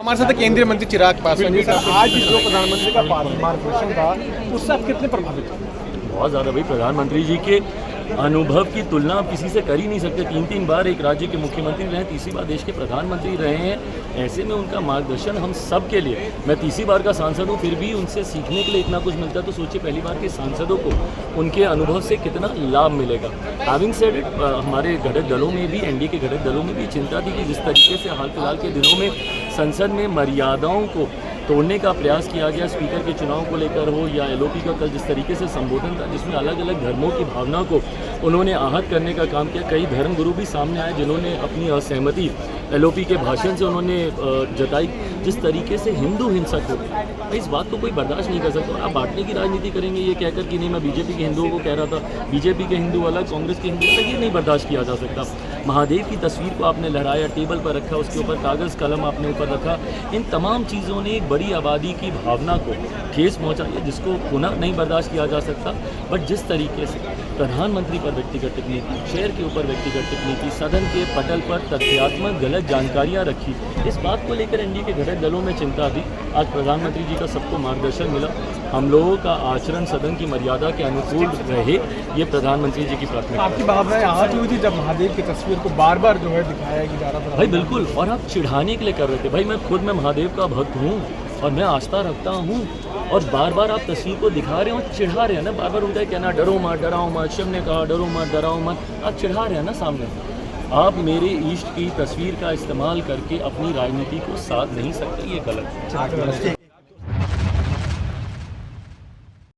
हमारे साथ केंद्रीय मंत्री चिराग पासवान जी। आज जो प्रधानमंत्री का मार्गदर्शन था उससे आप कितने प्रभावित हैं? बहुत ज़्यादा भाई। प्रधानमंत्री जी के अनुभव की तुलना आप किसी से कर ही नहीं सकते। 3 बार एक राज्य के मुख्यमंत्री रहे, तीसरी बार देश के प्रधानमंत्री रहे हैं। ऐसे में उनका मार्गदर्शन हम सब के लिए, मैं तीसरी बार का सांसद हूँ फिर भी उनसे सीखने के लिए इतना कुछ मिलता है। तो सोचिए पहली बार के सांसदों को उनके अनुभव से कितना लाभ मिलेगा। हैविंग सेड इट, हमारे घटक दलों में भी, एनडीए के घटक दलों में भी चिंता थी कि जिस तरीके से हाल फिलहाल के दिनों में संसद में मर्यादाओं को तोड़ने का प्रयास किया गया, स्पीकर के चुनाव को लेकर हो या एलओपी का कल जिस तरीके से संबोधन था जिसमें अलग अलग धर्मों की भावना को उन्होंने आहत करने का काम किया। कई धर्मगुरु भी सामने आए जिन्होंने अपनी असहमति एलओपी के भाषण से उन्होंने जताई। जिस तरीके से हिंदू हिंसक हो, इस बात को कोई बर्दाश्त नहीं कर सकता। और आप बांटने की राजनीति करेंगे ये कहकर कि नहीं मैं बीजेपी के हिंदुओं को कह रहा था, बीजेपी के हिंदू अलग, कांग्रेस के हिंदू अलग, ये नहीं बर्दाश्त किया जा सकता। महादेव की तस्वीर को आपने लहराया, टेबल पर रखा, उसके ऊपर कागज़ कलम आपने ऊपर रखा। इन तमाम चीज़ों ने एक बड़ी आबादी की भावना को ठेस पहुंचाई है जिसको पुनः नहीं बर्दाश्त किया जा सकता। बट जिस तरीके से प्रधानमंत्री पर व्यक्तिगत टिप्पणी की, शेयर के ऊपर व्यक्तिगत टिप्पणी की, सदन के पटल पर तथ्यात्मक गलत जानकारियां रखी, इस बात को लेकर एनडीए के घटक दलों में चिंता थी। आज प्रधानमंत्री जी का सबको मार्गदर्शन मिला। हम लोगों का आचरण सदन की मर्यादा के अनुकूल रहे, ये प्रधानमंत्री जी की प्राथमिकता। आपकी भावनाएं आहत हुई थी जब महादेव की तस्वीर को बार बार जो है दिखाया जा रहा था? भाई बिल्कुल, और आप चिढ़ाने के लिए कर रहे थे। भाई मैं महादेव का भक्त हूँ और मैं आस्था रखता हूँ, और बार बार आप तस्वीर को दिखा रहे हो, चिढ़ा रहे हैं ना। बार बार उनका कहना डरो मत, डराओ मत, शिव ने कहा डरो मत, डराओ मत, आप चिढ़ा रहे हैं ना सामने। आप मेरे इष्ट की तस्वीर का इस्तेमाल करके अपनी राजनीति को साध नहीं सकते, ये गलत है।